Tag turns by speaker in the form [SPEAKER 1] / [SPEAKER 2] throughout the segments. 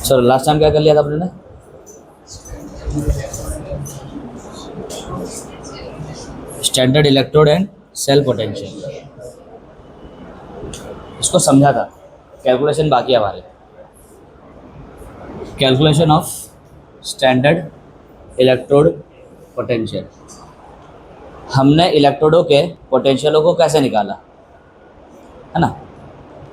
[SPEAKER 1] Sir last time क्या कर लिया था आपने? Standard electrode and cell potential, इसको समझा था। कैलकुलेशन बाकी है हमारे। Calculation of standard electrode potential, हमने इलेक्ट्रोडों के पोटेंशियलों को कैसे निकाला है ना,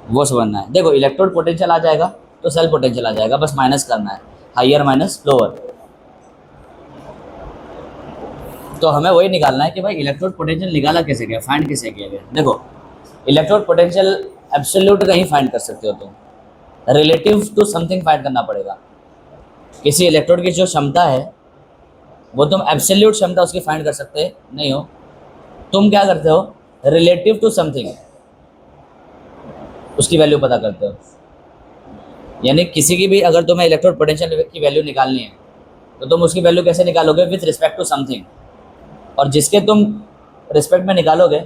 [SPEAKER 1] वो समझना है। देखो इलेक्ट्रोड पोटेंशियल आ जाएगा तो सेल पोटेंशियल आ जाएगा, बस माइनस करना है, हाइयर माइनस लोअर। तो हमें वही निकालना है कि भाई इलेक्ट्रोड पोटेंशियल निकाला कैसे गया, फाइंड कैसे किया गया। देखो इलेक्ट्रोड पोटेंशियल एब्सोल्यूट नहीं फाइंड कर सकते हो तुम, रिलेटिव टू समथिंग फाइंड करना पड़ेगा। किसी इलेक्ट्रोड की जो क्षमता है वो तुम एब्सोल्यूट क्षमता उसकी फाइंड कर सकते नहीं हो। तुम क्या करते हो, रिलेटिव टू समथिंग उसकी वैल्यू पता करते हो। यानी किसी की भी अगर तुम्हें इलेक्ट्रोड पोटेंशियल की वैल्यू निकालनी है तो तुम उसकी वैल्यू कैसे निकालोगे, विथ रिस्पेक्ट टू समथिंग। और जिसके तुम रिस्पेक्ट में निकालोगे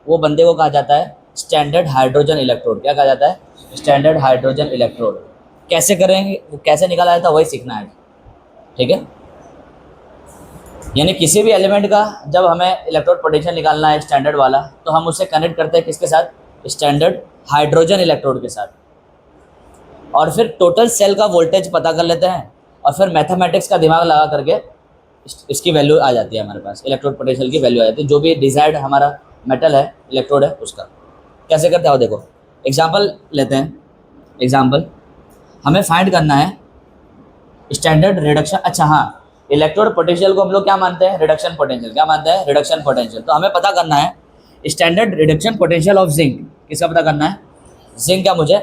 [SPEAKER 1] वो बंदे को कहा जाता है स्टैंडर्ड हाइड्रोजन इलेक्ट्रोड। क्या कहा जाता है, स्टैंडर्ड हाइड्रोजन इलेक्ट्रोड। कैसे करेंगे, कैसे निकाला जाता है वही सीखना है, ठीक है। यानी किसी भी एलिमेंट का जब हमें इलेक्ट्रोड पोटेंशियल निकालना है स्टैंडर्ड वाला, तो हम उसे कनेक्ट करते हैं किसके साथ, स्टैंडर्ड हाइड्रोजन इलेक्ट्रोड के साथ। और फिर टोटल सेल का वोल्टेज पता कर लेते हैं और फिर मैथमेटिक्स का दिमाग लगा करके इसकी वैल्यू आ जाती है हमारे पास, इलेक्ट्रोड पोटेंशियल की वैल्यू आ जाती है, जो भी डिजायर्ड हमारा मेटल है, इलेक्ट्रोड है उसका। कैसे करते हो देखो, एग्जांपल लेते हैं। एग्जांपल हमें फाइंड करना है स्टैंडर्ड रिडक्शन। अच्छा हाँ, इलेक्ट्रोड पोटेंशियल को हम लोग क्या मानते हैं, रिडक्शन पोटेंशियल। क्या मानते हैं, रिडक्शन पोटेंशियल। तो हमें पता करना है standard reduction potential of zinc. किसका पता करना है, जिंक का मुझे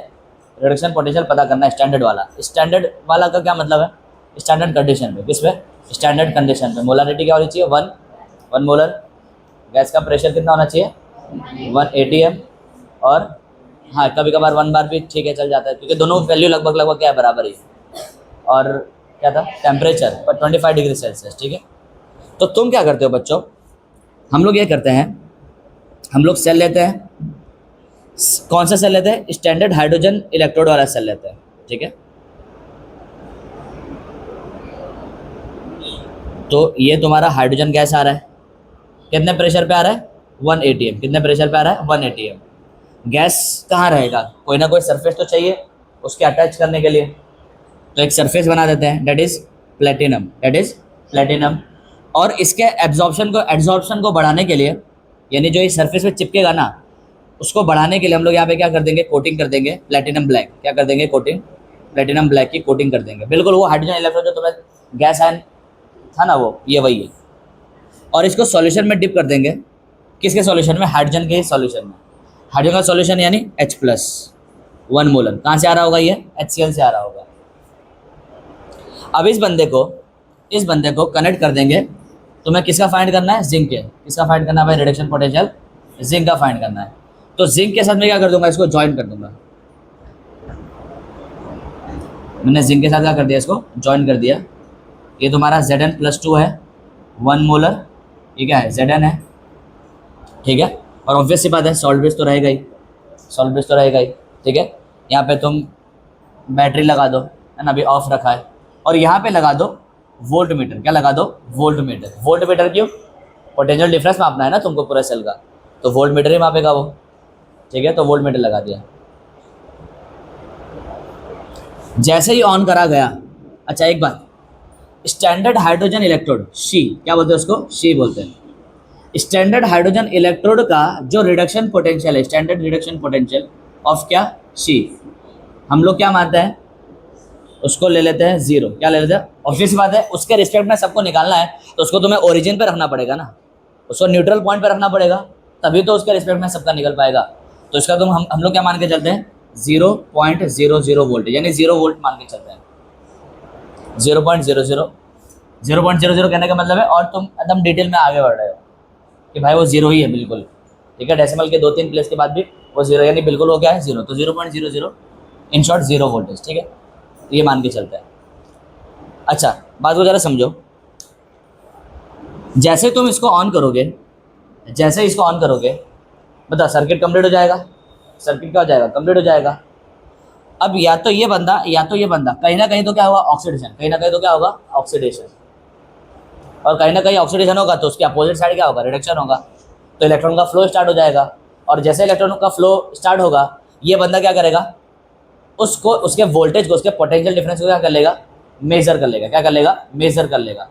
[SPEAKER 1] रिडक्शन पोटेंशियल पता करना है, स्टैंडर्ड वाला। स्टैंडर्ड वाला का क्या मतलब है, स्टैंडर्ड कंडीशन पे। किस पे, स्टैंडर्ड कंडीशन पे। मोलारिटी क्या होनी चाहिए, 1 मोलर। गैस का प्रेशर कितना होना चाहिए, 1 atm। और हाँ कभी कभार 1 बार भी ठीक है, चल जाता है, क्योंकि दोनों वैल्यू लगभग क्या है, बराबर ही। और क्या था, टेम्परेचर पर 25 डिग्री सेल्सियस, ठीक है। तो तुम क्या करते हो बच्चों, हम लोग ये करते हैं, हम लोग सेल लेते हैं। कौन सा सेल लेते हैं, स्टैंडर्ड हाइड्रोजन इलेक्ट्रोड वाला सेल लेते हैं, ठीक है। तो ये तुम्हारा हाइड्रोजन गैस आ रहा है, कितने प्रेशर पे आ रहा है, 1 atm। कितने प्रेशर पे आ रहा है, 1 atm। गैस कहाँ रहेगा, कोई ना कोई सरफेस तो चाहिए उसके अटैच करने के लिए। तो एक सरफेस बना देते हैं, that is platinum, that is platinum. और इसके एब्जॉर्प्शन को बढ़ाने के लिए, यानी जो ये सरफेस पे चिपकेगा ना, उसको बढ़ाने के लिए हम लोग यहाँ पे क्या कर देंगे, कोटिंग कर देंगे प्लेटिनम ब्लैक। क्या कर देंगे, कोटिंग, प्लेटिनम ब्लैक की कोटिंग कर देंगे। बिल्कुल वो हाइड्रोजन इलेक्ट्रोड जो तुम्हें गैस आयन था ना, वो ये वही है। और इसको सॉल्यूशन में डिप कर देंगे। किसके सॉल्यूशन में, हाइड्रोजन के सॉल्यूशन में। हाइड्रोजन का सॉल्यूशन यानी H+1 मोलर। कहाँ से आ रहा होगा, ये HCl से आ रहा होगा। अब इस बंदे को कनेक्ट कर देंगे। तुम्हें किसका फाइंड करना है, जिंक के। किसका फाइंड करना है भाई, रिडक्शन पोटेंशियल जिंक का फाइंड करना है। तो जिंक के साथ मैं क्या कर दूंगा, इसको ज्वाइन कर दूंगा। मैंने जिंक के साथ क्या कर दिया, इसको ज्वाइन कर दिया। ये तुम्हारा Zn+2 है, 1 मोलर। ये क्या है, Zn है, ठीक है। और ऑब्वियस सी बात है, सॉल्ट बेस तो रहेगा ही, सॉल्ट बेस तो रहेगा ही, ठीक है। यहाँ पे तुम बैटरी लगा दो, है ना, अभी ऑफ रखा है। और यहाँ पे लगा दो वोल्ट मीटर। क्या लगा दो, वोल्ट मीटर। वोल्ट मीटर क्यों, पोटेंशियल डिफरेंस मापना है ना तुमको पूरा सेल का, तो वोल्ट मीटर ही मापेगा वो, ठीक है। तो वोल्ट मीटर लगा दिया। जैसे ही ऑन करा गया, अच्छा एक बात, स्टैंडर्ड हाइड्रोजन इलेक्ट्रोड शी, क्या बोलते हैं उसको, शी बोलते हैं। स्टैंडर्ड हाइड्रोजन इलेक्ट्रोड का जो रिडक्शन पोटेंशियल है, स्टैंडर्ड रिडक्शन पोटेंशियल ऑफ क्या, शी, हम लोग क्या मानते हैं, उसको ले लेते हैं 0। क्या ले लेते हैं, ऑब्वियस बात है, उसके रिस्पेक्ट में सबको निकालना है तो उसको तुम्हें ओरिजिन पे रखना पड़ेगा ना, उसको न्यूट्रल पॉइंट पे रखना पड़ेगा, तभी तो उसके रिस्पेक्ट में सबका निकल पाएगा। तो इसका तुम हम लोग क्या मान के चलते हैं, 0.00 वोल्ट, यानी 0 वोल्ट मान के चलते हैं। 0.00 कहने का मतलब है, और तुम एकदम डिटेल में आगे बढ़ रहे हो कि भाई वो 0 ही है बिल्कुल, ठीक है। डेसिमल के 2-3 प्लेस के बाद भी वो 0, यानी बिल्कुल वो क्या है, 0। तो 0.00 इन शॉर्ट 0 वोल्टेज, ठीक है। ये मान के चलता है। अच्छा बात को जरा समझो, जैसे तुम इसको ऑन करोगे, जैसे इसको ऑन करोगे, बता सर्किट कंप्लीट हो जाएगा। सर्किट क्या हो जाएगा, कंप्लीट हो जाएगा। अब या तो ये बंदा कहीं ना कहीं तो क्या होगा, ऑक्सीडेशन, कहीं ना कहीं तो क्या होगा, ऑक्सीडेशन, और कहीं ना कहीं ऑक्सीडेशन होगा तो उसके अपोजिट साइड क्या होगा, रिडक्शन होगा, तो इलेक्ट्रॉन का फ्लो स्टार्ट हो जाएगा। और जैसे इलेक्ट्रॉन का फ्लो स्टार्ट होगा, ये बंदा क्या करेगा, उसको, उसके वोल्टेज को, उसके पोटेंशियल डिफरेंस को क्या कर लेगा, मेजर कर लेगा, क्या कर लेगा, मेजर कर लेगा।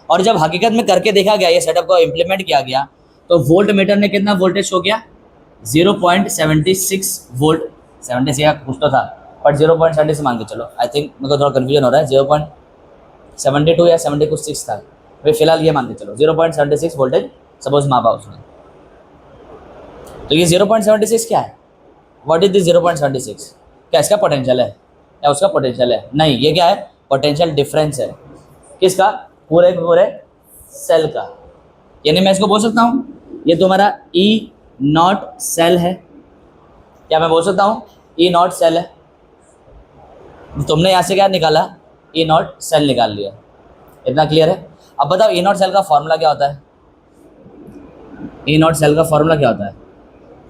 [SPEAKER 1] और जब हकीकत में करके देखा गया, ये सेटअप को इम्प्लीमेंट किया गया, तो वोल्ट मीटर ने कितना वोल्टेज शो किया, 0.76 वोल्ट, 76 कुछ तो था, बट 0.76 मान के चलो, आई थिंक मेरे को थोड़ा कन्फ्यूजन हो रहा है, 0.72 या 70 कुछ 6 था, भाई फिलहाल ये मान के चलो 0.76 वोल्टेज सपोज मापा उसने। तो ये 0.76 क्या है, व्हाट इज दिस 0.76, क्या इसका पोटेंशियल है या उसका पोटेंशियल है, नहीं, ये क्या है, पोटेंशियल डिफरेंस है, किसका, पूरे पूरे सेल का। यानी मैं इसको बोल सकता हूँ ये तुम्हारा ई नॉट सेल है, क्या मैं बोल सकता हूँ ई नॉट सेल है, तुमने यहाँ से क्या निकाला, ई नॉट सेल निकाल लिया, इतना क्लियर है। अब बताओ ई नॉट सेल का फॉर्मूला क्या होता है, ई नॉट सेल का फॉर्मूला क्या होता है,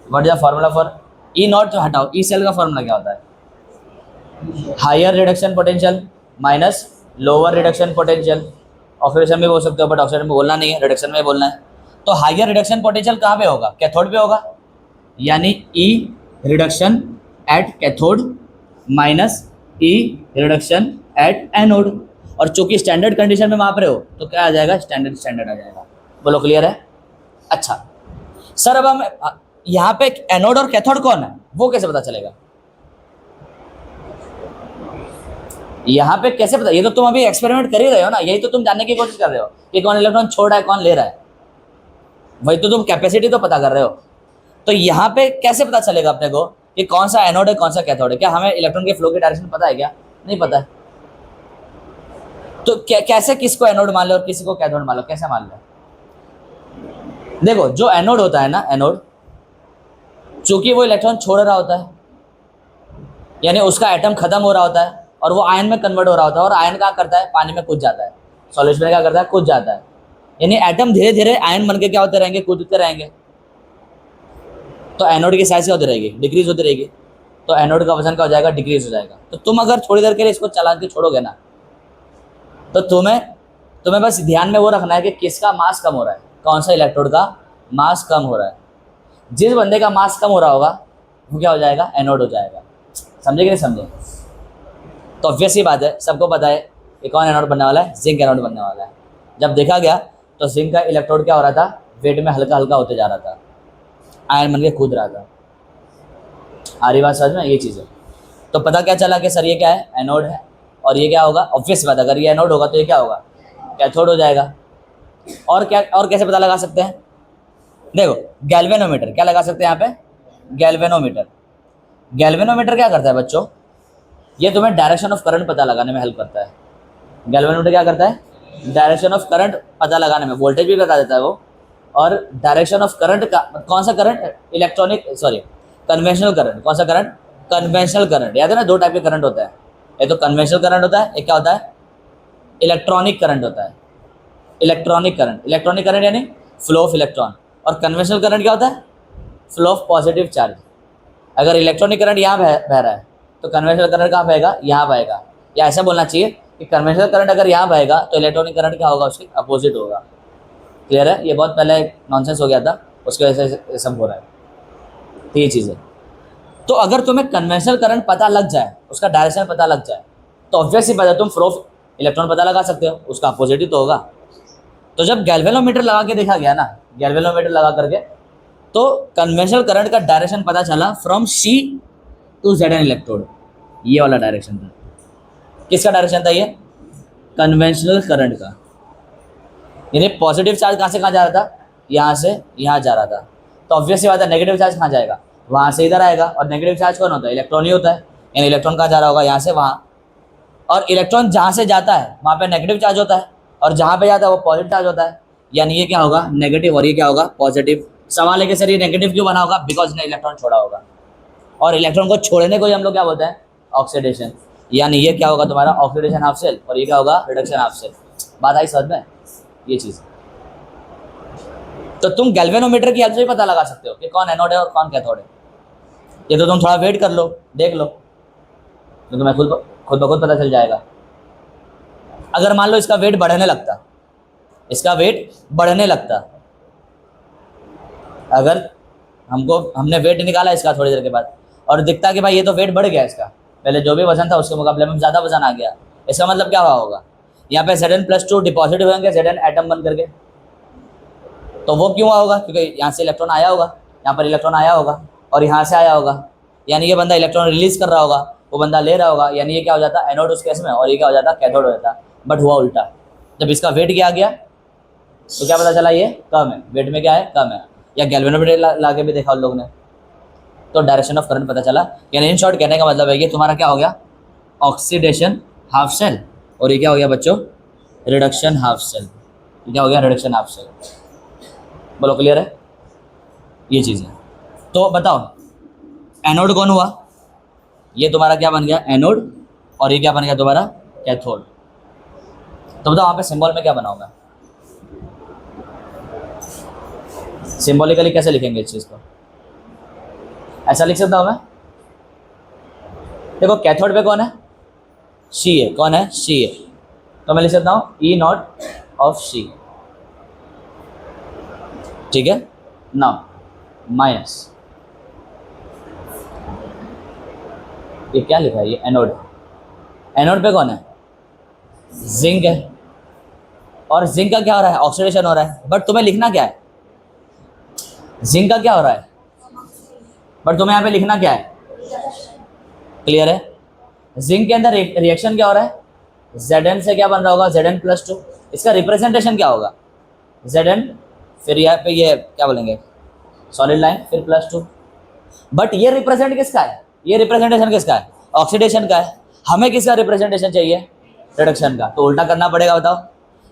[SPEAKER 1] what is the formula for E nought, जो हटाओ, ई सेल का फॉर्मूला क्या होता है, higher reduction potential minus lower reduction potential, oxidation में बोल सकते हो बट ऑक्सीडेशन में बोलना नहीं है, रिडक्शन में बोलना है। तो हायर रिडक्शन पोटेंशियल कहाँ पे होगा, कैथोड पे होगा, यानी E reduction at cathode minus E reduction at anode, और चूंकि स्टैंडर्ड कंडीशन में माप रहे हो तो क्या आ जाएगा, स्टैंडर्ड आ जाएगा। बोलो क्लियर है। अच्छा सर, अब हम यहाँ पे एनोड और कैथोड कौन है वो कैसे पता चलेगा, यहाँ पे कैसे पता, ये तो तुम अभी एक्सपेरिमेंट कर ही रहे हो ना, यही तो तुम जानने की कोशिश कर रहे हो कि कौन इलेक्ट्रॉन छोड़ रहा है कौन ले रहा है, वही तो तुम कैपेसिटी तो पता कर रहे हो। तो यहाँ पे कैसे पता चलेगा अपने को कि कौन सा एनोड है कौन सा कैथोड है, क्या हमें इलेक्ट्रॉन के फ्लो की डायरेक्शन पता है क्या, नहीं पता है। तो कैसे किसको एनोड मान लो और किसी को कैथोड मान लो, कैसे मान लो, देखो जो एनोड होता है ना, एनोड चूंकि वो इलेक्ट्रॉन छोड़ रहा होता है, यानी उसका एटम खत्म हो रहा होता है और वो आयन में कन्वर्ट हो रहा होता है, और आयन क्या करता है, पानी में कूद जाता है, सॉल्यूशन में क्या करता है, कूद जाता है, यानी एटम धीरे धीरे आयन बन के क्या होते रहेंगे, कूदते रहेंगे। तो एनोड की साइज क्या होती रहेगी, डिक्रीज होती रहेगी, तो एनोड का वजन क्या हो जाएगा, डिक्रीज हो जाएगा। तो तुम अगर थोड़ी देर के लिए इसको चला के छोड़ोगे ना, तो तुम्हें बस ध्यान में वो रखना है कि किसका मास कम हो रहा है, कौन सा इलेक्ट्रोड का मास कम हो रहा है। जिस बंदे का मास कम हो रहा होगा वो क्या हो जाएगा, एनोड हो जाएगा। समझे कि नहीं समझे। तो ऑब्वियस ही बात है, सबको पता है कि कौन एनोड बनने वाला है, जिंक एनोड बनने वाला है। जब देखा गया तो जिंक का इलेक्ट्रोड क्या हो रहा था, वेट में हल्का हल्का होते जा रहा था, आयन बन के कूद रहा था। आ रही बात समझ में, ये चीज़ है। तो पता क्या चला कि सर ये क्या है, एनोड है, और ये क्या होगा, ऑब्वियस बात, अगर ये एनोड होगा तो ये क्या होगा, कैथोड हो जाएगा। और क्या, और कैसे पता लगा सकते हैं, देखो गैल्वेनोमीटर, क्या लगा सकते हैं यहाँ पे, गैल्वेनोमीटर। गैल्वेनोमीटर क्या करता है बच्चों, ये तुम्हें डायरेक्शन ऑफ करंट पता लगाने में हेल्प करता है। गैल्वेनोमीटर क्या करता है, डायरेक्शन ऑफ करंट पता लगाने में, वोल्टेज भी बता देता है वो, और डायरेक्शन ऑफ करंट का, कौन सा current, electronic sorry conventional current, कौन सा करंट, कन्वेंशनल करंट। याद है ना, दो टाइप के करंट होता है, एक तो कन्वेंशनल करंट होता है, एक क्या होता है, इलेक्ट्रॉनिक करंट होता है। इलेक्ट्रॉनिक करंट यानी फ्लो ऑफ इलेक्ट्रॉन, और कन्वेंशनल करंट क्या होता है, फ्लो ऑफ पॉजिटिव चार्ज। अगर इलेक्ट्रॉनिक करंट यहाँ बह रहा है तो कन्वेंशनल करंट कहाँ बहेगा, यहाँ बहेगा। या ऐसा बोलना चाहिए कि कन्वेंशनल करंट अगर यहाँ बहेगा तो इलेक्ट्रॉनिक करंट क्या होगा, उसके अपोजिट होगा। क्लियर है, ये बहुत पहले नॉनसेंस हो गया था, उसकी वजह से सब हो रहा है। तो ये चीज़ है। तो अगर तुम्हें कन्वेंशनल करंट पता लग जाए, उसका डायरेक्शन पता लग जाए, तो ऑब्वियस ही पता है तुम फ्लो ऑफ इलेक्ट्रॉन पता लगा सकते हो, उसका अपोजिट ही तो होगा। तो जब गैल्वेनोमीटर लगा के देखा गया ना, गैल्वेनोमीटर लगा करके, तो कन्वेंशनल करंट का डायरेक्शन पता चला from C to Z N electrode, ये वाला डायरेक्शन था। किसका डायरेक्शन था ये, कन्वेंशनल करंट का। यानी पॉजिटिव चार्ज कहाँ से कहाँ जा रहा था, यहाँ से यहाँ जा रहा था। तो ऑब्वियसली बात है नेगेटिव चार्ज कहाँ जाएगा, वहाँ से इधर आएगा। और नेगेटिव चार्ज कौन होता है, इलेक्ट्रॉन ही होता है। यानी इलेक्ट्रॉन कहाँ जा रहा होगा, यहाँ से वहाँ। और इलेक्ट्रॉन जहाँ से जाता है वहाँ पे नेगेटिव चार्ज होता है, और जहाँ पे जाता है वो पॉजिटिव चार्ज होता है। यानी ये क्या होगा, नेगेटिव, और ये क्या होगा, पॉजिटिव। सवाल है कि सर ये नेगेटिव क्यों बना होगा, बिकॉज ने इलेक्ट्रॉन छोड़ा होगा, और इलेक्ट्रॉन को छोड़ने को ही हम लोग क्या बोलते हैं, ऑक्सीडेशन। यानी ये क्या होगा तुम्हारा, ऑक्सीडेशन हाफ सेल, और ये क्या होगा, रिडक्शन हाफ सेल। बात आई समझ में, ये चीज़। तो तुम गैल्वेनोमीटर की हेल्प से भी पता लगा सकते हो कि कौन एनोड है और कौन कैथोड है। ये तो तुम थोड़ा वेट कर लो, देख लो। तो तुम्हें खुद ब खुद पता चल जाएगा। अगर मान लो इसका वेट बढ़ने लगता, इसका वेट बढ़ने लगता, अगर हमने वेट निकाला इसका थोड़ी देर के बाद और दिखता कि भाई ये तो वेट बढ़ गया इसका, पहले जो भी वजन था उसके मुकाबले में ज़्यादा वजन आ गया, इसका मतलब क्या हुआ होगा, यहाँ पे Zn+2 डिपॉजिट होंगे Zn एटम बन करके। तो वो क्यों हुआ होगा, क्योंकि यहाँ से इलेक्ट्रॉन आया होगा, यहाँ पर इलेक्ट्रॉन आया होगा और यहाँ से आया होगा, यानी ये बंदा इलेक्ट्रॉन रिलीज कर रहा होगा, वो बंदा ले रहा होगा, यानी ये क्या हो जाता एनोड उस केस में और ये क्या हो जाता कैथोड हो जाता। बट हुआ उल्टा, जब इसका वेट क्या आ गया तो क्या पता चला ये कम है, वेट में क्या है कम है, या गैल्वेनोमीटर ला के भी देखा उन लोग ने, तो डायरेक्शन ऑफ करंट पता चला। यानी इन शॉर्ट कहने का मतलब है कि तुम्हारा क्या हो गया ऑक्सीडेशन हाफ सेल, और ये क्या हो गया बच्चों रिडक्शन हाफ सेल, ये क्या हो गया रिडक्शन हाफ सेल। बोलो क्लियर है ये चीज़ है। तो बताओ एनोड कौन हुआ, ये तुम्हारा क्या बन गया एनोड, और ये क्या बन गया तुम्हारा कैथोड। तो बताओ वहाँ पे सिंबल में क्या बनाऊंगा, सिंबॉलिकली कैसे लिखेंगे इस चीज़ को, ऐसा लिख सकता हूँ मैं। देखो कैथोड पे कौन है सी है, कौन है सी है, तो मैं लिख सकता हूँ E0 ऑफ सी, ठीक है ना, माइनस ये क्या लिखा है ये एनोड, एनोड पे कौन है जिंक है, और जिंक का क्या हो रहा है ऑक्सीडेशन हो रहा है, बट तुम्हें लिखना क्या है जिंक का क्या हो रहा है, बट तुम्हें यहाँ पे लिखना क्या है, क्लियर है। जिंक के अंदर रिएक्शन क्या हो रहा है Zn से क्या बन रहा होगा Zn+2, इसका रिप्रेजेंटेशन क्या होगा Zn, फिर यहाँ पे ये क्या बोलेंगे सॉलिड लाइन फिर +2, बट ये रिप्रेजेंट किसका है, ये रिप्रेजेंटेशन किसका है ऑक्सीडेशन का है, हमें किसका रिप्रेजेंटेशन चाहिए रिडक्शन का, तो उल्टा करना पड़ेगा बताओ।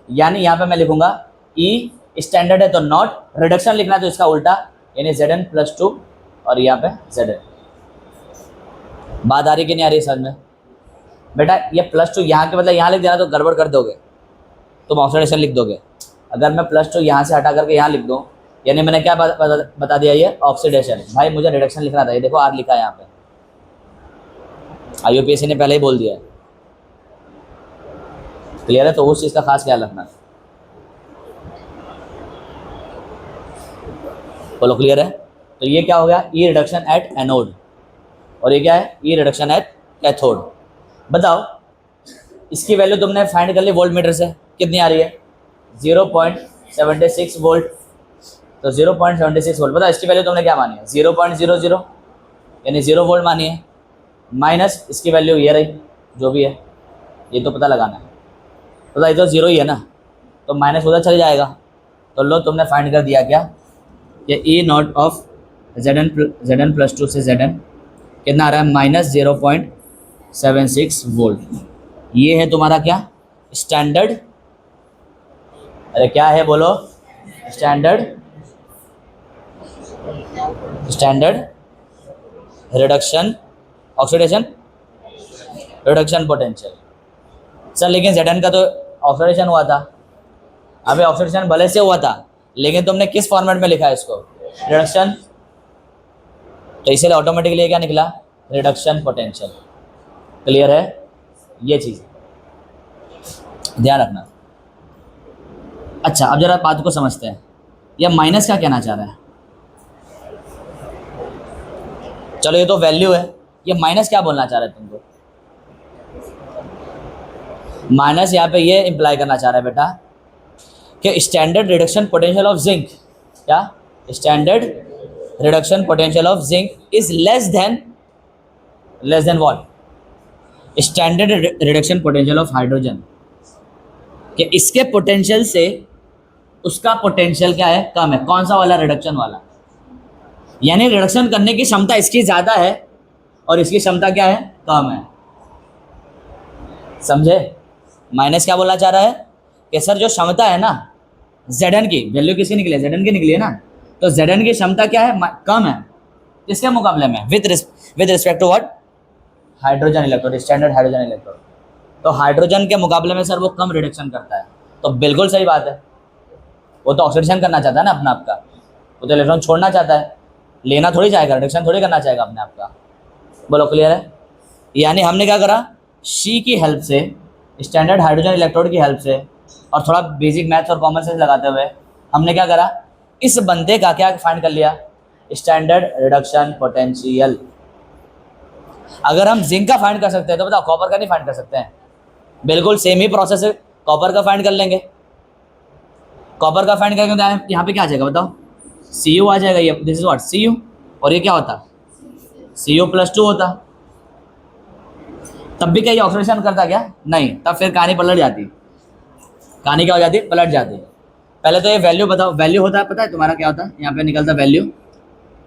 [SPEAKER 1] यानी यहाँ पे मैं लिखूंगा E स्टैंडर्ड है तो नॉट, रिडक्शन लिखना है तो इसका उल्टा, यानी Zn+2 और यहाँ पे Zn। बात आ रही कि नहीं आ रही समझ में बेटा, ये +2 यहाँ के मतलब यहाँ लिख देना तो गड़बड़ कर दोगे, तुम ऑक्सीडेशन लिख दोगे। अगर मैं +2 यहाँ से हटा करके यहाँ लिख दूँ, यानी मैंने क्या बता दिया ये ऑक्सीडेशन, भाई मुझे रिडक्शन लिखना था, ये देखो R लिखा है यहाँ पे, IUPAC ने पहले ही बोल दिया है, क्लियर है। तो उस चीज़ का खास ख्याल रखना, बोलो क्लियर है। तो ये क्या हो गया ई रिडक्शन एट एनोड, और ये क्या है ई रिडक्शन एट कैथोड। बताओ इसकी वैल्यू तुमने फाइंड कर ली वोल्ट मीटर से, कितनी आ रही है 0.76 वोल्ट, तो 0.76 वोल्ट। बताओ इसकी वैल्यू तुमने क्या मानी है 0.00 यानी 0 वोल्ट मानी है, माइनस इसकी वैल्यू ये रही जो भी है, ये तो पता लगाना है, पता ये तो 0 ही है ना, तो माइनस उधर चल जाएगा। तो लो तुमने फाइंड कर दिया क्या ये E0 ऑफ Zn+2 से Zn कितना आ रहा है -0.76 वोल्ट। ये है तुम्हारा क्या स्टैंडर्ड, अरे क्या है बोलो standard reduction oxidation reduction potential. Sir लेकिन Zn का तो ऑक्सीडेशन हुआ था, अबे ऑक्सीडेशन भले से हुआ था लेकिन तुमने किस फॉर्मेट में लिखा है इसको रिडक्शन, तो इसलिए ऑटोमेटिकली क्या निकला रिडक्शन पोटेंशियल। क्लियर है ये चीज़, ध्यान रखना। अच्छा अब जरा बात को समझते हैं, यह माइनस क्या कहना चाह रहा है, चलो ये तो वैल्यू है, ये माइनस क्या बोलना चाह रहा है तुमको, माइनस यहाँ पे ये इंप्लाई करना चाह रहा है बेटा कि standard reduction potential of zinc, क्या standard reduction potential of zinc is less than what standard reduction potential of hydrogen, कि इसके पोटेंशियल से उसका पोटेंशियल क्या है कम है, कौन सा वाला रिडक्शन वाला, यानी रिडक्शन करने की क्षमता इसकी ज़्यादा है और इसकी क्षमता क्या है कम है, समझे। माइनस क्या बोलना चाह रहा है कि सर जो क्षमता है ना Zn की वैल्यू किसकी निकली है Zn की निकली है ना, तो Zn की क्षमता क्या है कम है किसके मुकाबले में with respect to what hydrogen electrode, standard hydrogen electrode. तो हाइड्रोजन के मुकाबले में सर वो कम रिडक्शन करता है, तो बिल्कुल सही बात है, वो तो ऑक्सीडेशन करना चाहता है ना अपना आपका, वो तो इलेक्ट्रॉन छोड़ना चाहता है, लेना थोड़ी चाहेगा, रिडक्शन थोड़ी करना चाहेगा अपने आप का। बोलो क्लियर है यानी हमने क्या करा, शी की हेल्प से, स्टैंडर्ड हाइड्रोजन इलेक्ट्रोड की हेल्प से और थोड़ा बेसिक मैथ्स और कॉमन सेंस लगाते हुए हमने क्या करा, इस बंदे का क्या फाइंड कर लिया, स्टैंडर्ड रिडक्शन पोटेंशियल। अगर हम जिंक का फाइंड कर सकते हैं तो बताओ कॉपर का नहीं फाइंड कर सकते हैं? बिल्कुल सेम ही प्रोसेस है, कॉपर का फाइंड कर लेंगे। कॉपर का फाइंड करके यहाँ पे क्या आ जाएगा बताओ, Cu आ जाएगा। ये दिस इज व्हाट Cu, और ये क्या होता, Cu+2 होता। तब भी क्या ये ऑक्सीडेशन करता क्या? नहीं, तब फिर कहानी पलट जाती। कहानी क्या हो जाती, पलट जाती। पहले तो ये वैल्यू बताओ, वैल्यू होता है पता है तुम्हारा क्या होता है, यहाँ पे निकलता वैल्यू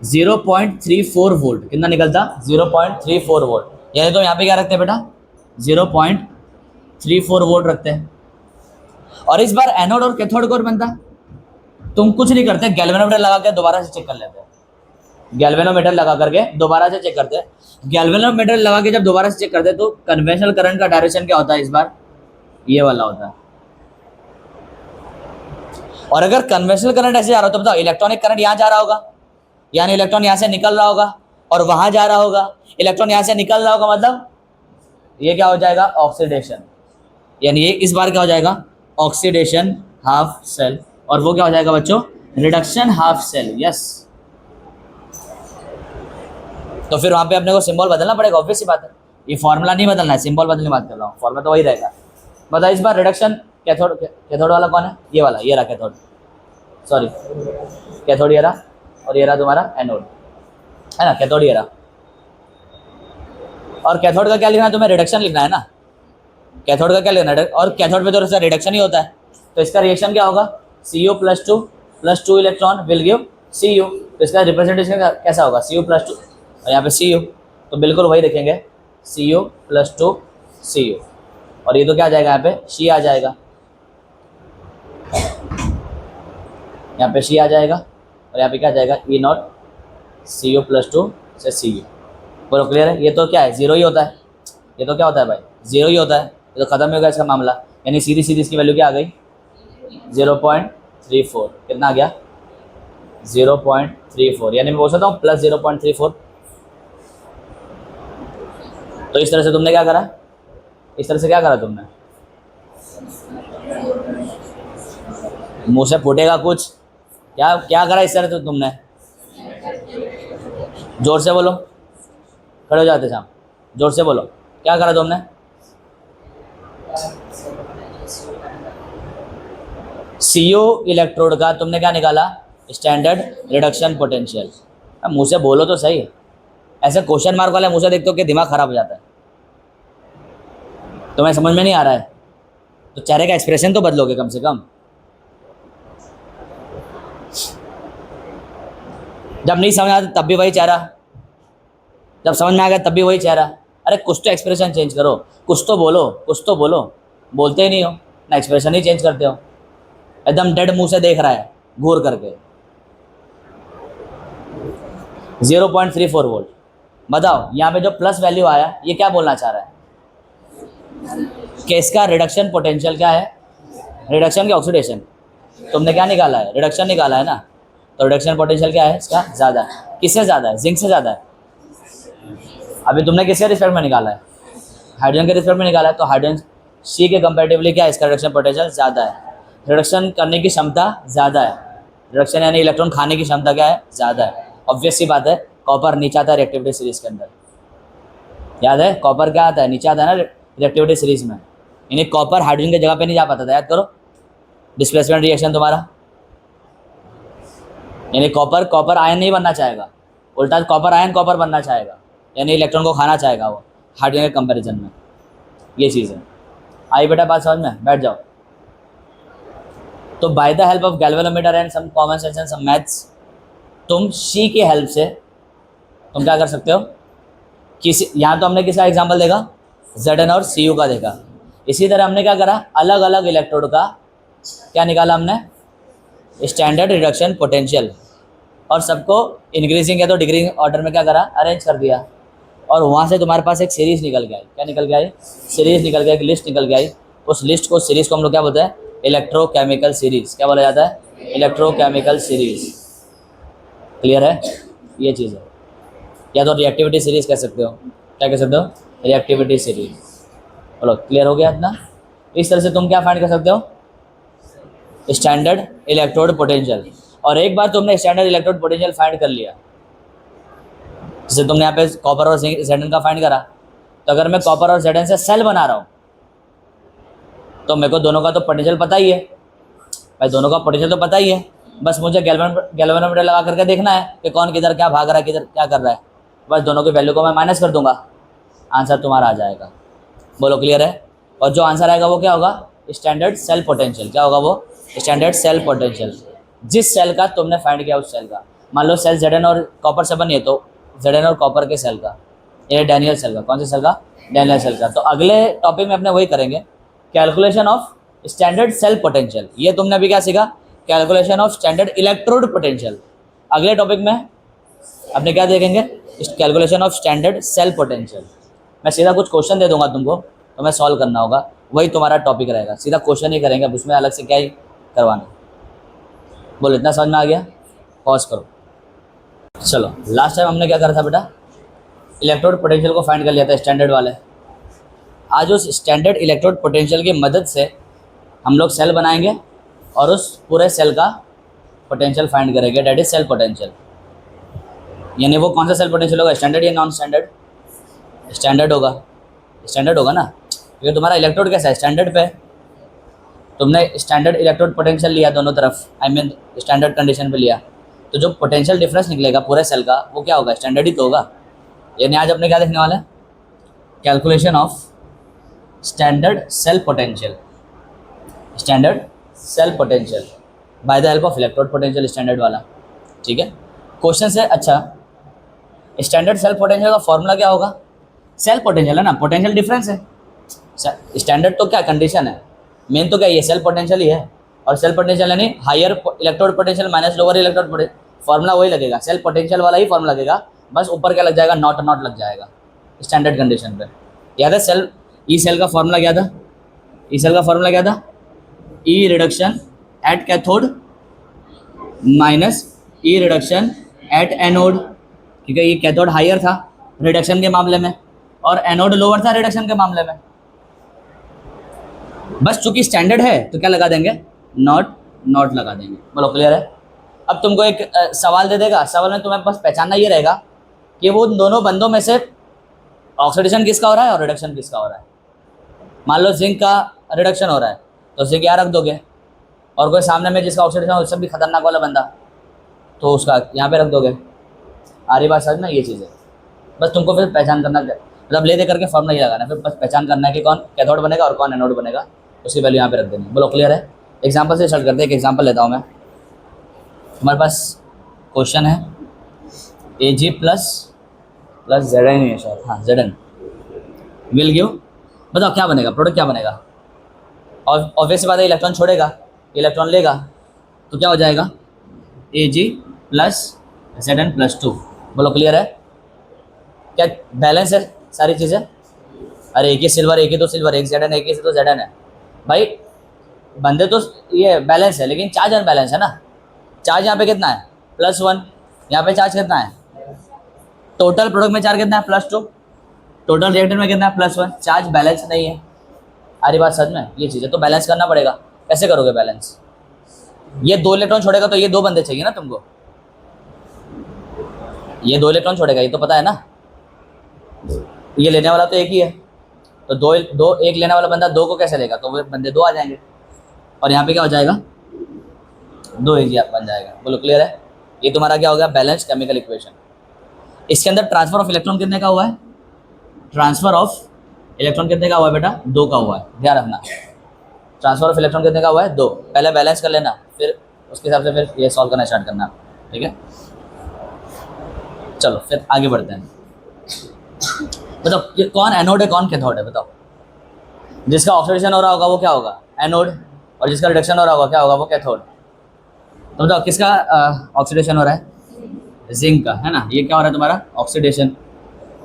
[SPEAKER 1] 0.34 वोल्ट। कितना निकलता, 0.34 वोल्ट। यानी तो यहाँ पे क्या रखते हैं बेटा, 0.34 वोल्ट रखते हैं। और इस बार एनोड और कैथोड कोर बनता, तुम कुछ नहीं करते, गैल्वेनोमीटर लगा के दोबारा से चेक कर लेते हैं। गैल्वेनोमीटर लगा करके दोबारा से चेक करते हैं। गैल्वेनोमीटर लगा के जब दोबारा से चेक करते हैं तो कन्वेंशनल करंट का डायरेक्शन क्या होता है, इस बार ये वाला होता है। और अगर कन्वेंशनल करंट ऐसे जा रहा हो तो बताओ इलेक्ट्रॉनिक करंट यहाँ जा रहा होगा, यानी इलेक्ट्रॉन यहाँ से निकल रहा होगा और वहां जा रहा होगा। इलेक्ट्रॉन यहाँ से निकल रहा होगा मतलब ये क्या हो जाएगा, ऑक्सीडेशन। यानी ये इस बार क्या हो जाएगा, ऑक्सीडेशन हाफ सेल, और वो क्या हो जाएगा बच्चों, रिडक्शन हाफ सेल। यस, तो फिर वहां पे अपने को सिंबल बदलना पड़ेगा, ऑब्वियस सी बात है। ये फॉर्मूला नहीं बदलना है, सिंबल बदलने की बात कर रहा हूँ, फॉर्मूला तो वही रहेगा। बताओ इस बार रिडक्शन कैथोड वाला कौन है, ये वाला, ये रहा कैथोड, सॉरी कैथोड ये रहा, और ये रहा तुम्हारा एनोड, है ना, कैथोड ये रहा। और कैथोड का क्या लिखना है तुम्हें, रिडक्शन लिखना है ना। कैथोड का क्या लिखना है, और कैथोड पे तो रिडक्शन ही होता है, तो इसका रिएक्शन क्या होगा, Cu+2 + 2 electron will give Cu। तो इसका रिप्रेजेंटेशन कैसा होगा, Cu+2 और यहाँ पे Cu, तो बिल्कुल वही लिखेंगे, Cu+2 Cu। और ये तो क्या आ जाएगा, यहाँ पे शी आ जाएगा, यहाँ पे शी आ जाएगा, और यहाँ पे क्या आ जाएगा, E0 Cu+2 से Cu। बोलो क्लियर है? ये तो क्या है, जीरो ही होता है। ये तो क्या होता है भाई, जीरो ही होता है। ये तो खत्म हो गया इसका मामला, यानी सीधी सीधी इसकी वैल्यू क्या आ गई, 0.34। कितना आ गया, 0.34। यानी मैं बोल सकता हूँ +0.34। तो इस तरह से तुमने क्या करा, इस तरह से क्या करा तुमने, मुंह से फूटेगा कुछ, क्या क्या करा इस तरह से तुमने, जोर से बोलो, खड़े हो जाते शाम, जोर से बोलो, क्या करा तुमने, Cu इलेक्ट्रोड का तुमने क्या निकाला, स्टैंडर्ड रिडक्शन पोटेंशियल। अब मुंह से बोलो तो सही, ऐसे क्वेश्चन मार्क वाले मुंह से देखते हो कि दिमाग खराब हो जाता है। तुम्हें समझ में नहीं आ रहा है तो चेहरे का एक्सप्रेशन तो बदलोगे कम से कम। जब नहीं समझ आता तब भी वही चेहरा, जब समझ में आ गया तब भी वही चेहरा। अरे कुछ तो एक्सप्रेशन चेंज करो, कुछ तो बोलो, कुछ तो बोलो। बोलते ही नहीं हो ना, एक्सप्रेशन ही चेंज करते हो, एकदम डेड मुंह से देख रहा है घूर करके। 0.34 वोल्ट। बताओ यहाँ पे जो प्लस वैल्यू आया ये क्या बोलना चाह रहा है कि इसका रिडक्शन पोटेंशियल क्या है, रिडक्शन के ऑक्सीडेशन। तुमने क्या निकाला है, रिडक्शन निकाला है ना, तो रिडक्शन पोटेंशियल क्या है इसका, ज़्यादा है। किससे ज़्यादा है, जिंक से ज़्यादा है। अभी तुमने किसके रिस्पेक्ट में निकाला है, हाइड्रोजन के रिस्पेक्ट में निकाला है, तो हाइड्रोजन सी के कंपैरेटिवली क्या है, इसका रिडक्शन पोटेंशियल ज़्यादा है, रिडक्शन करने की क्षमता ज़्यादा है। रिडक्शन यानी इलेक्ट्रॉन खाने की क्षमता क्या है, ज़्यादा है। ऑब्वियस सी बात है, कॉपर नीचे आता है रिएक्टिविटी सीरीज के अंदर। याद है कॉपर क्या आता है, नीचे आता है ना रिएक्टिविटी सीरीज में। यानी कॉपर हाइड्रोजन की जगह पे नहीं जा पाता था, याद करो डिस्प्लेसमेंट रिएक्शन तुम्हारा। यानी कॉपर आयन नहीं बनना चाहेगा, उल्टा कॉपर आयन कॉपर बनना चाहेगा, यानी इलेक्ट्रॉन को खाना चाहेगा वो हाइड्रोजन के कंपैरिजन में। ये चीज़ है। आई बेटा बात समझ में, बैठ जाओ। तो by the help of galvanometer and some common sense and some maths, तुम शी की हेल्प से तुम क्या कर सकते हो, किसी, यहाँ तो हमने किसका एग्जाम्पल देखा, Zn और Cu का देखा। इसी तरह हमने क्या करा, अलग अलग इलेक्ट्रोड का क्या निकाला हमने, स्टैंडर्ड रिडक्शन पोटेंशियल, और सबको इंक्रीजिंग या तो डिक्रीजिंग ऑर्डर में क्या करा, अरेंज कर दिया। और वहाँ से तुम्हारे पास एक सीरीज निकल के आई। क्या निकल के आई, सीरीज निकल के, एक लिस्ट निकल के आई। उस लिस्ट को, सीरीज को हम लोग क्या बोलते हैं, इलेक्ट्रोकेमिकल सीरीज। क्या बोला जाता है, इलेक्ट्रोकेमिकल सीरीज। क्लियर है, ये चीज़ है। या तो रिएक्टिविटी सीरीज कह सकते हो, क्या कह सकते हो, रिएक्टिविटी सीरीज। बोलो क्लियर हो गया इतना। इस तरह से तुम क्या फाइंड कर सकते हो, स्टैंडर्ड इलेक्ट्रोड पोटेंशियल। और एक बार तुमने स्टैंडर्ड इलेक्ट्रोड पोटेंशियल फाइंड कर लिया, जैसे तुमने यहाँ पे कॉपर और Zn का फाइंड करा, तो अगर मैं कॉपर और Zn से सेल बना रहा हूँ तो मेरे को दोनों का तो पोटेंशियल पता ही है भाई, दोनों का पोटेंशियल तो पता ही है। बस मुझे गैल्वेनोमीटर लगा करके देखना है कि कौन किधर क्या भाग रहा है, किधर क्या कर रहा है। बस दोनों की वैल्यू को मैं माइनस कर दूंगा, आंसर तुम्हारा आ जाएगा। बोलो क्लियर है। और जो आंसर आएगा वो क्या होगा, स्टैंडर्ड सेल पोटेंशियल। क्या होगा वो, स्टैंडर्ड सेल पोटेंशियल। जिस सेल का तुमने फाइंड किया उस सेल का, मान लो सेल Zn और कॉपर से बनी है तो Zn और कॉपर के सेल का, ये डैनियल सेल का, कौन से सेल का, डैनियल सेल का। तो अगले टॉपिक में अपने वही करेंगे, calculation of standard cell potential. ये तुमने अभी क्या सीखा, calculation of standard electrode potential. अगले टॉपिक में अपने क्या देखेंगे, calculation of standard cell potential. मैं सीधा कुछ क्वेश्चन दे दूंगा तुमको, तो मैं सॉल्व करना होगा, वही तुम्हारा टॉपिक रहेगा। सीधा क्वेश्चन ही करेंगे, अब उसमें अलग से क्या ही करवाना। बोलो इतना समझ में आ गया, पॉज करो। चलो लास्ट टाइम हमने क्या करा था बेटा, इलेक्ट्रोड पोटेंशियल को फाइंड कर लिया था स्टैंडर्ड वाले। आज उस स्टैंडर्ड इलेक्ट्रोड पोटेंशियल की मदद से हम लोग सेल बनाएंगे और उस पूरे सेल का पोटेंशियल फाइंड करेंगे, डेट इज सेल पोटेंशियल। यानी वो कौन सा सेल पोटेंशियल होगा, स्टैंडर्ड या नॉन स्टैंडर्ड, स्टैंडर्ड होगा, स्टैंडर्ड होगा ना, क्योंकि तुम्हारा इलेक्ट्रोड कैसा है, स्टैंडर्ड पे। तुमने स्टैंडर्ड इलेक्ट्रोड पोटेंशियल लिया दोनों तरफ, आई मीन स्टैंडर्ड कंडीशन पे लिया, तो जो पोटेंशियल डिफरेंस निकलेगा पूरे सेल का वो क्या होगा, स्टैंडर्ड ही तो होगा। यानी आज अपने क्या देखने वाले हैं, calculation of standard cell potential, standard cell potential by the help of electrode potential, standard वाला। ठीक है, क्वेश्चन से अच्छा, स्टैंडर्ड सेल पोटेंशियल का फॉर्मूला क्या होगा, सेल पोटेंशियल है ना, पोटेंशियल डिफरेंस है। स्टैंडर्ड तो क्या कंडीशन है, मेन तो क्या ये सेल पोटेंशियल ही है। और सेल पोटेंशियल यानी higher electrode potential minus lower electrode potential, formula वही लगेगा, सेल पोटेंशियल वाला ही फॉर्मूला लगेगा, बस ऊपर क्या लग जाएगा, नॉट नॉट लग जाएगा स्टैंडर्ड कंडीशन पे। याद है सेल, ई सेल का फॉर्मूला क्या था, ई सेल का फॉर्मूला क्या था, E reduction at cathode minus E reduction at anode. ठीक है, ये कैथोड हायर था रिडक्शन के मामले में और एनोड लोअर था रिडक्शन के मामले में। बस चूंकि स्टैंडर्ड है तो क्या लगा देंगे, नॉट नॉट लगा देंगे। बोलो क्लियर है। अब तुमको एक सवाल दे देगा, सवाल में तुम्हें बस पहचानना ये रहेगा कि वो दोनों बंदों में से ऑक्सीडेशन किसका हो रहा है और रिडक्शन किसका हो रहा है। मान लो जिंक का रिडक्शन हो रहा है तो जिंक यहाँ रख दोगे, और कोई सामने में जिसका ऑक्सीडेशन हो, उससे भी खतरनाक वाला बंदा, तो उसका यहाँ पे रख दोगे। आ रही बात समझ में, ये चीज़ है। बस तुमको फिर पहचान करना, मतलब ले दे करके फॉर्मूला ही लगाना, फिर बस पहचान करना है कि कौन कैथोड बनेगा और कौन एनोड बनेगा, उसकी वैल्यू यहाँ पे रख देनी। बोलो क्लियर है। एग्जाम्पल से स्टार्ट करते हैं, एक एग्जाम्पल लेता हूँ मैं। हमारे पास क्वेश्चन है Ag प्लस Zn है शायद, हाँ Zn विल गिव, बताओ क्या बनेगा, प्रोडक्ट क्या बनेगा। और ऑब्वियस बात है, इलेक्ट्रॉन छोड़ेगा, इलेक्ट्रॉन लेगा, तो क्या हो जाएगा, Ag प्लस Zn प्लस 2। बोलो क्लियर है। क्या बैलेंस है सारी चीज़ें, अरे एक ही सिल्वर, एक ही तो सिल्वर, एक Zn एक ही से तो Zn है भाई। बंदे तो ये बैलेंस है, लेकिन चार्ज अनबैलेंस है ना। चार्ज यहाँ पे कितना है, +1, यहाँ पे चार्ज कितना है, टोटल प्रोडक्ट में चार्ज कितना है, +2, टोटल रिएक्टर में कितना है, +1। चार्ज बैलेंस नहीं है। अरे बात सच में, ये चीज़ें तो बैलेंस करना पड़ेगा। कैसे करोगे बैलेंस, ये 2 इलेक्ट्रॉन छोड़ेगा तो ये 2 बंदे चाहिए ना तुमको, ये 2 इलेक्ट्रॉन छोड़ेगा, ये तो पता है ना। ये लेने वाला तो एक ही है, तो दो एक लेने वाला बंदा 2 को कैसे लेगा, तो वो बंदे 2 आ जाएंगे, और यहाँ पे क्या हो जाएगा, 2 Ag बन जाएगा। बोलो क्लियर है। ये तुम्हारा क्या हो गया, बैलेंस केमिकल इक्वेशन। इसके अंदर ट्रांसफर ऑफ इलेक्ट्रॉन कितने का हुआ है, ट्रांसफर ऑफ इलेक्ट्रॉन कितने का हुआ है बेटा, 2 का हुआ है, ध्यान रखना। ट्रांसफर ऑफ इलेक्ट्रॉन कितने का हुआ है, 2। पहले बैलेंस कर लेना, फिर उसके हिसाब से फिर ये सॉल्व करना स्टार्ट करना, ठीक है। चलो फिर आगे बढ़ते हैं। बताओ ये कौन एनोड है कौन कैथोड है, बताओ। जिसका ऑक्सीडेशन हो रहा होगा वो क्या होगा, एनोड, और जिसका रिडक्शन हो रहा होगा क्या होगा, वो कैथोड। तो बताओ किसका ऑक्सीडेशन हो रहा है, जिंक का, है ना। ये क्या हो रहा है तुम्हारा, ऑक्सीडेशन,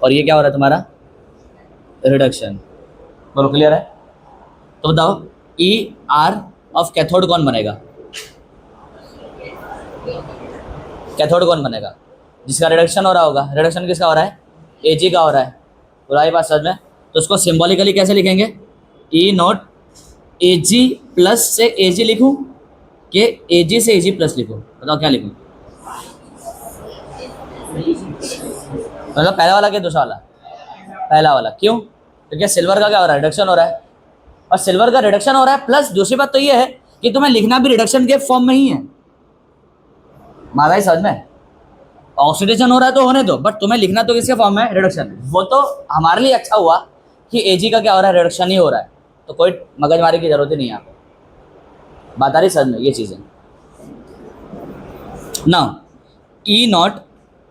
[SPEAKER 1] और ये क्या हो रहा है तुम्हारा, रिडक्शन। बोलो क्लियर है। तो बताओ ER ऑफ कैथोड कौन बनेगा, कैथोड कौन बनेगा, जिसका रिडक्शन हो रहा होगा। रिडक्शन किसका हो रहा है, Ag का हो रहा है, पूरा ये बात समझ में। तो उसको सिंबॉलिकली कैसे लिखेंगे, ई नॉट ए जी प्लस से ए जी लिखूँ कि ए जी से ए जी प्लस लिखूँ, बताओ क्या लिखूँ। मतलब पहला वाला क्या दूसरा वाला, पहला वाला। क्यों, क्योंकि सिल्वर का क्या हो रहा है, रिडक्शन हो रहा है, और सिल्वर का रिडक्शन हो रहा है। प्लस दूसरी बात तो ये है कि तुम्हें लिखना भी रिडक्शन के फॉर्म में ही है, मारा ही समझ में। ऑक्सीडेशन हो रहा है तो होने दो, बट तुम्हें लिखना तो किसके फॉर्म में, रिडक्शन। वो तो हमारे लिए अच्छा हुआ कि एजी का क्या हो रहा है, रिडक्शन ही हो रहा है, तो कोई मगजमारी की जरूरत ही नहीं है यहाँ पे। बात आ रही समझ में ये चीज़ें ना। ई नॉट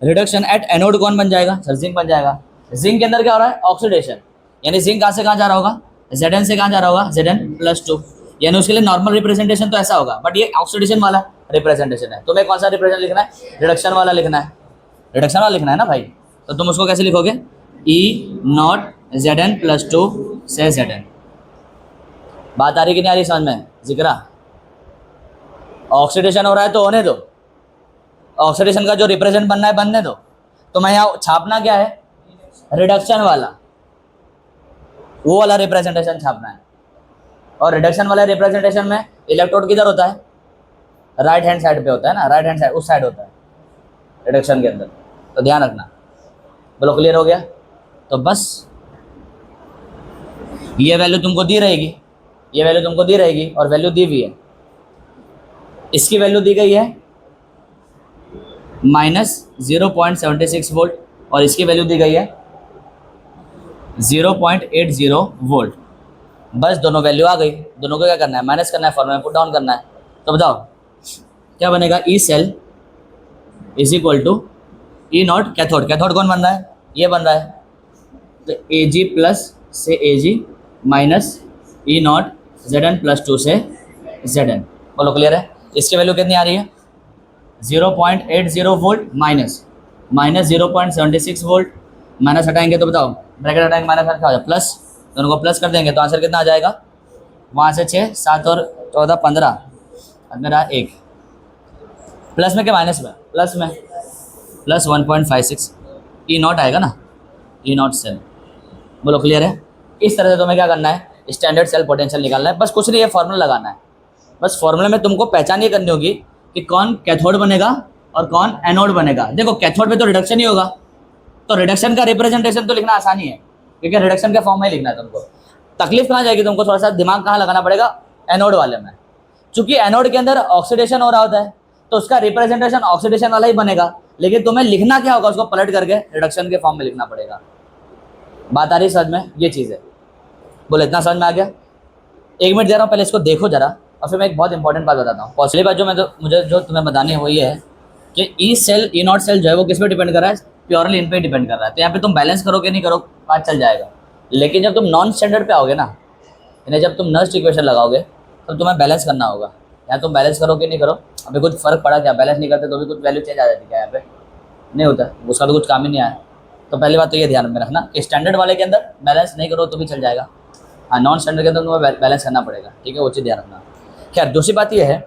[SPEAKER 1] रिडक्शन एट एनोड कौन बन जाएगा, सर जिंक बन जाएगा। जिंक के अंदर क्या हो रहा है, ऑक्सीडेशन, यानी जिंक कहाँ से कहाँ जा रहा होगा, Zn से कहाँ जा रहा होगा, Zn+2, यानी उसके लिए नॉर्मल रिप्रेजेंटेशन तो ऐसा होगा, बट ये ऑक्सीडेशन वाला रिप्रेजेंटेशन है। तुम्हें कौन सा रिप्रेजेंट लिखना है, रिडक्शन वाला लिखना है, रिडक्शन वाला लिखना है ना भाई। तो तुम उसको कैसे लिखोगे, ई नॉट Zn+2 से Zn। बात आ रही कि नहीं आ रही समझ में, जिक्रा। ऑक्सीडेशन हो रहा है तो होने दो, ऑक्सीडेशन का जो रिप्रेजेंट बनना है बनने दो। तो मैं यहाँ छापना क्या है, रिडक्शन वाला, वो वाला रिप्रेजेंटेशन छापना है। और रिडक्शन वाले रिप्रेजेंटेशन में इलेक्ट्रोड किधर होता है, राइट हैंड साइड पे होता है ना, राइट हैंड साइड उस साइड होता है रिडक्शन के अंदर, तो ध्यान रखना। बोलो क्लियर हो गया। तो बस ये वैल्यू तुमको दी रहेगी, ये वैल्यू तुमको दी रहेगी, और वैल्यू दी हुई है, इसकी वैल्यू दी गई है -0.76 वोल्ट, और इसकी वैल्यू दी गई है 0.80 वोल्ट। बस दोनों वैल्यू आ गई, दोनों को क्या करना है, माइनस करना है, फॉर्मूला में पुट डाउन करना है। तो बताओ क्या बनेगा, E cell is equal to E nought cathode. Cathode कौन बन रहा है, ये बन रहा है, तो ए जी प्लस से ए जी माइनस ई नॉट Zn+2 से Zn। बोलो क्लियर है। इसकी वैल्यू कितनी आ रही है, 0.80 वोल्ट माइनस 0.76 वोल्ट। माइनस हटाएंगे तो बताओ, ब्रैकेट हटाएंगे माइनस क्या हो जाए, प्लस, दोनों को प्लस कर देंगे तो आंसर कितना आ जाएगा, वहाँ से 6, 7 और 14, 15, मेरा 1, प्लस में क्या माइनस में, प्लस में, प्लस 1.56 ई नॉट आएगा ना, ई नॉट सेल। बोलो क्लियर है। इस तरह से तुम्हें क्या करना है, स्टैंडर्ड सेल पोटेंशियल निकालना है, बस कुछ नहीं, ये फॉर्मूला लगाना है। बस फॉर्मूले में तुमको पहचान ये करनी होगी कि कौन कैथोड बनेगा और कौन एनोड बनेगा। देखो कैथोड में तो रिडक्शन ही होगा, तो रिडक्शन का रिप्रेजेंटेशन तो लिखना आसानी है, क्योंकि रिडक्शन के फॉर्म में ही लिखना है तुमको। तकलीफ कहाँ जाएगी तुमको, थोड़ा सा दिमाग कहाँ लगाना पड़ेगा, एनोड वाले में। चूंकि एनोड के अंदर ऑक्सीडेशन हो रहा होता है, तो उसका रिप्रेजेंटेशन ऑक्सीडेशन वाला ही बनेगा, लेकिन तुम्हें लिखना क्या होगा, उसको पलट करके रिडक्शन के फॉर्म में लिखना पड़ेगा। बात आ रही समझ में, ये चीज़ है। बोले इतना समझ में आ गया। 1 मिनट दे रहा हूँ, पहले इसको देखो जरा, और फिर मैं एक बहुत इंपॉर्टेंट बात बताता हूँ। पहली बात मुझे जो तुम्हें बतानी है वो ये है कि E cell, E nought cell जो है वो किस पे डिपेंड कर रहा है, प्योरली इन पे डिपेंड कर रहा है। तो यहाँ पे तुम बैलेंस करो कि नहीं करो, बात चल जाएगा। लेकिन जब तुम नॉन स्टैंडर्ड पे आओगे ना, यानी जब तुम नर्स्ट इक्वेशन लगाओगे, तब तुम्हें बैलेंस करना होगा। यहाँ तुम बैलेंस करो कि नहीं करो, अभी कुछ फर्क पड़ा क्या, बैलेंस नहीं करते तो भी कुछ वैल्यू चेंज आ जाती क्या, यहाँ पे नहीं होता, उसका तो कुछ काम ही नहीं आया। तो पहली बात तो ये ध्यान में रखना कि स्टैंडर्ड वाले के अंदर बैलेंस नहीं करो तो भी चल जाएगा, हाँ नॉन स्टैंडर्ड के अंदर तुम्हें बैलेंस करना पड़ेगा, ठीक है, वो चीज़ ध्यान रखना। खैर दूसरी बात ये है,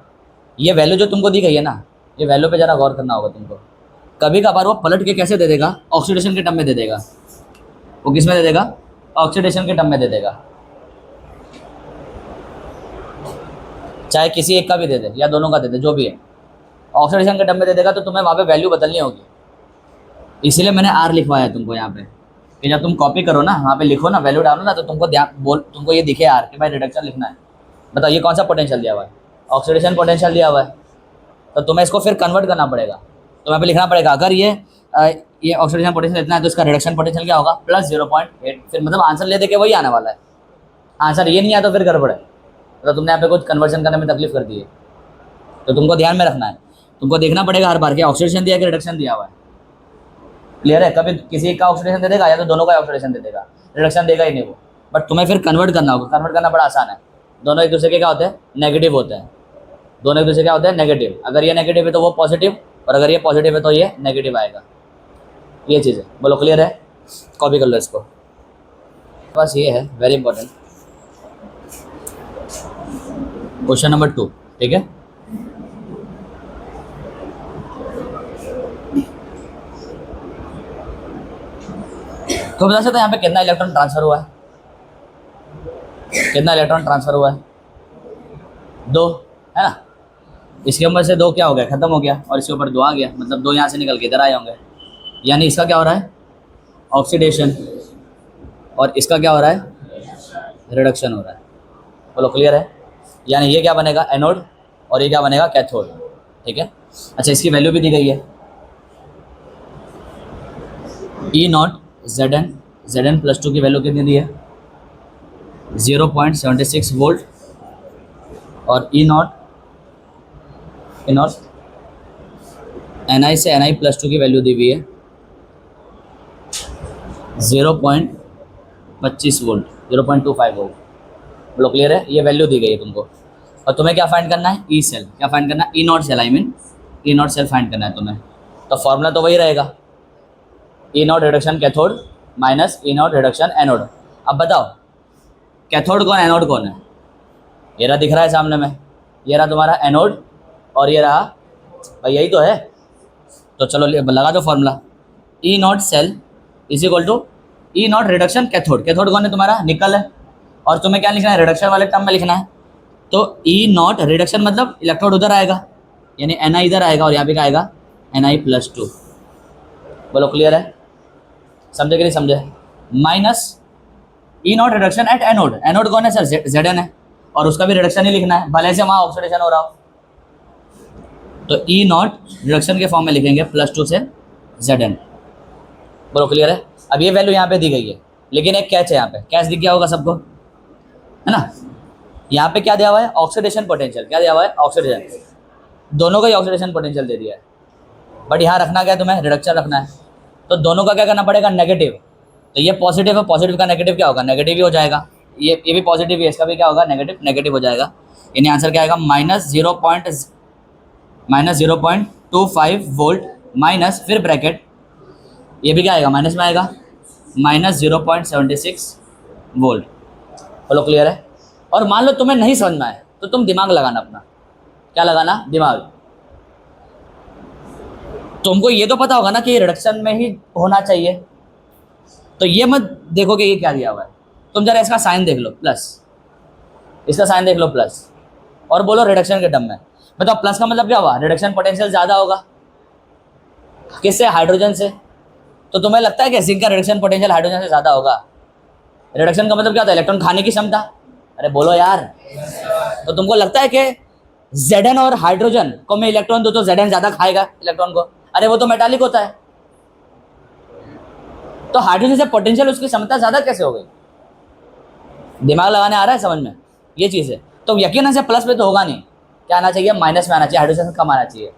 [SPEAKER 1] ये वैल्यू जो तुमको दी गई है ना, ये वैल्यू पे ज़रा गौर करना होगा तुमको। कभी कभार वो पलट के कैसे दे देगा, ऑक्सीडेशन के टर्म में दे देगा। वो किस में दे देगा, ऑक्सीडेशन के टर्म में दे देगा, चाहे किसी एक का भी दे दे या दोनों का दे दे, जो भी है, ऑक्सीडेशन के टर्म में दे देगा। तो तुम्हें वहाँ पे वैल्यू बदलनी होगी, इसीलिए मैंने आर लिखवाया तुमको यहाँ पे, कि जब तुम कॉपी करो ना, वहाँ पे लिखो ना, वैल्यू डालो ना, तो तुमको ये दिखे आर कि भाई रिडक्शन लिखना है। बताओ ये कौन सा पोटेंशियल दिया हुआ है, ऑक्सीडेशन पोटेंशियल दिया हुआ है, तो तुम्हें इसको फिर कन्वर्ट करना पड़ेगा। तो वहाँ पे लिखना पड़ेगा, अगर ये ऑक्सीडेशन पोटेंशियल इतना है तो इसका रिडक्शन पोटेंशियल क्या होगा, +0.8। फिर मतलब आंसर ले दे के वही आने वाला है, आंसर ये नहीं आया तो फिर गड़बड़ है, तो तुमने यहाँ पे कुछ कन्वर्जन करने में तकलीफ कर दी है। तो तुमको ध्यान में रखना है, तुमको देखना पड़ेगा हर बार कि ऑक्सीडेशन दिया कि रिडक्शन दिया हुआ है। क्लियर है। कभी किसी का ऑक्सीडेशन दे देगा या तो दोनों का ऑक्सीडेशन दे देगा, रिडक्शन देगा ही नहीं वो, बट तुम्हें फिर कन्वर्ट करना होगा। कन्वर्ट करना बड़ा आसान है, दोनों एक दूसरे के क्या होते हैं, नेगेटिव होते हैं। दोनों एक दूसरे क्या होते हैं, नेगेटिव। अगर ये नेगेटिव है तो वो पॉजिटिव, और अगर ये पॉजिटिव है तो ये नेगेटिव आएगा। ये चीज़ है, बोलो क्लियर है। कॉपी कर लो इसको, बस ये है वेरी इंपॉर्टेंट। क्वेश्चन नंबर 2, ठीक है। तो बता सकते हैं यहाँ पे कितना इलेक्ट्रॉन ट्रांसफर हुआ है? कितना इलेक्ट्रॉन ट्रांसफर हुआ है? 2, है ना। इसके ऊपर से 2 क्या हो गया, खत्म हो गया, और इसके ऊपर 2 आ गया, मतलब 2 यहाँ से निकल के इधर आए होंगे। यानी इसका क्या हो रहा है? ऑक्सीडेशन। और इसका क्या हो रहा है? रिडक्शन हो रहा है। बोलो क्लियर है? यानी ये क्या बनेगा? एनोड, और ये क्या बनेगा? कैथोड। ठीक है। अच्छा, इसकी वैल्यू भी दी गई है। E0 Zn +2 की वैल्यू कितनी दी है? 0.76 वोल्ट। और E0 Ni से Ni+2 की वैल्यू दी हुई है 0.25 वोल्ट, 0.25 वोल्ट। बोलो क्लियर है? ये वैल्यू दी गई है तुमको। और तुम्हें क्या फाइंड करना है? E cell. क्या फाइंड करना है? E0 cell, I mean E0 cell find करना है तुम्हें। तो फॉर्मूला तो वही रहेगा, E0 reduction cathode minus E0 reduction anode. अब बताओ कैथोड कौन, एनोड कौन है? ये रहा, दिख रहा है सामने में, ये रहा तुम्हारा एनोड, और ये रहा, भाई यही तो है। तो चलो लगा दो formula. E0 cell is equal to E0 reduction cathode. Cathode कौन है तुम्हारा? निकल है। और तुम्हें क्या लिखना है? रिडक्शन वाले टर्म में लिखना है। तो E0 रिडक्शन मतलब इलेक्ट्रोड उधर आएगा, यानी Ni इधर आएगा, और यहाँ पे क्या आएगा? Ni+2। बोलो क्लियर है? समझे कि नहीं समझे? Minus E0 reduction at anode. Anode कौन है सर? Zn है, और उसका भी रिडक्शन ही लिखना है, भले से वहाँ ऑक्सीडेशन हो रहा हो। तो E0 रिडक्शन के फॉर्म में लिखेंगे +2 से Zn। बोलो क्लियर है? अब ये वैल्यू यहाँ पे दी गई है, लेकिन एक कैच है यहाँ पे। कैच दिख गया होगा सबको, है ना। यहाँ पे क्या दिया हुआ है? Oxidation potential. क्या दिया हुआ है? ऑक्सीडेशन। दोनों का ही ऑक्सीडेशन पोटेंशियल दे दिया है, बट यहाँ रखना क्या है तुम्हें? रिडक्शन रखना है। तो दोनों का क्या करना पड़ेगा? नेगेटिव। तो ये पॉजिटिव है, पॉजिटिव का नेगेटिव क्या होगा? नेगेटिव ही हो जाएगा। ये भी पॉजिटिव है, इसका भी क्या होगा? नेगेटिव। नेगेटिव हो जाएगा, यानी आंसर क्या आएगा? -0.25 वोल्ट माइनस, फिर ब्रैकेट, ये भी क्या आएगा? माइनस में आएगा, -0.76 वोल्ट। बोलो क्लियर है? और मान लो तुम्हें नहीं समझ में आए तो तुम दिमाग लगाना अपना। क्या लगाना? दिमाग। तुमको ये तो पता होगा ना कि ये रिडक्शन में ही होना चाहिए, तो ये मत देखो कि ये क्या दिया हुआ है। तुम जरा इसका साइन देख लो, प्लस, इसका साइन देख लो प्लस, और बोलो रिडक्शन के टर्म में। बताओ प्लस का मतलब क्या हुआ? रिडक्शन पोटेंशियल ज़्यादा होगा, किससे? हाइड्रोजन से। तो तुम्हें लगता है कि जिंक का रिडक्शन पोटेंशियल हाइड्रोजन से ज़्यादा होगा? रिडक्शन का मतलब क्या होता है? इलेक्ट्रॉन खाने की क्षमता। अरे बोलो यार। तो तुमको लगता है कि Zn और हाइड्रोजन को मैं इलेक्ट्रॉन दो तो Zn ज़्यादा खाएगा इलेक्ट्रॉन को? अरे वो तो मेटालिक होता है। तो हाइड्रोजन से पोटेंशियल, उसकी क्षमता ज़्यादा कैसे हो गई? दिमाग लगाने आ रहा है समझ में? ये चीज़ है। तो यकीन से प्लस में तो होगा नहीं, क्या आना चाहिए? माइनस में आना चाहिए, हाइड्रोजन से कम आना चाहिए।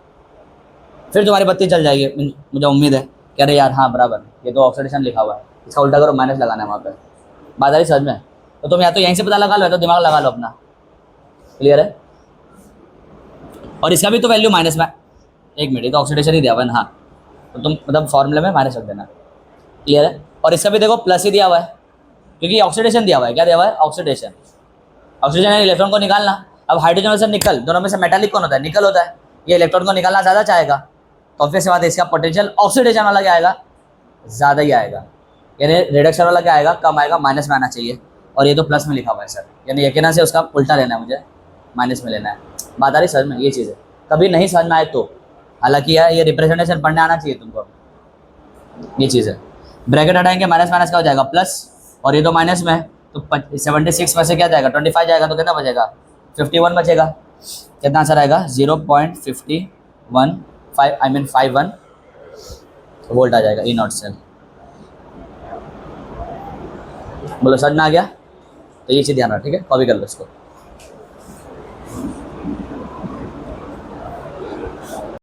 [SPEAKER 1] फिर तुम्हारी बत्ती चल जाएगी, मुझे उम्मीद है। कह रहे यार हाँ बराबर, ये तो ऑक्सीडेशन लिखा हुआ है, इसका उल्टा करो, माइनस लगाना है वहाँ पे। बात आ रही समझ में? तो तुम या तो यहीं से पता लगा लो, या तो दिमाग लगा लो अपना। क्लियर है? और इसका भी तो वैल्यू माइनस में, एक मिनट, तो ऑक्सीडेशन ही दिया हुआ है। हाँ, तो तुम मतलब फॉर्मूले में माइनस रख देना। क्लियर है? और इसका भी देखो प्लस ही दिया हुआ है, क्योंकि ऑक्सीडेशन दिया हुआ है। क्या दिया हुआ है? ऑक्सीडेशन। ऑक्सीजन है इलेक्ट्रॉन को निकालना। अब हाइड्रोजन और निकल, दोनों में से मेटालिक कौन होता है? निकल होता है। ये इलेक्ट्रॉन को निकालना ज़्यादा चाहेगा, तो ऑब्वियस बात है इसका पोटेंशियल ऑक्सीडेशन वाला क्या आएगा? ज़्यादा ही आएगा। यानी रिडक्शन वाला क्या आएगा? कम आएगा, माइनस में आना चाहिए। और ये तो प्लस में लिखा हुआ है सर, यानी यकीनन से उसका उल्टा लेना है, मुझे माइनस में लेना है। बात आ रही समझ में? ये चीज़ है। कभी नहीं समझ में आए तो, हालांकि यार ये रिप्रेजेंटेशन पढ़ने आना चाहिए तुमको। ये चीज़ है। ब्रैकेट हटाएंगे, माइनस माइनस का हो जाएगा प्लस, और ये तो माइनस में है, तो 76 में से क्या जाएगा? 25 जाएगा, तो कितना बचेगा? 51 बचेगा। कितना आंसर आएगा? 0.51 वोल्ट आ जाएगा E0 सेल। बोलो समझ में आ गया? तो ये चीज़ ध्यान रखना, ठीक है? कॉपी कर लो इसको।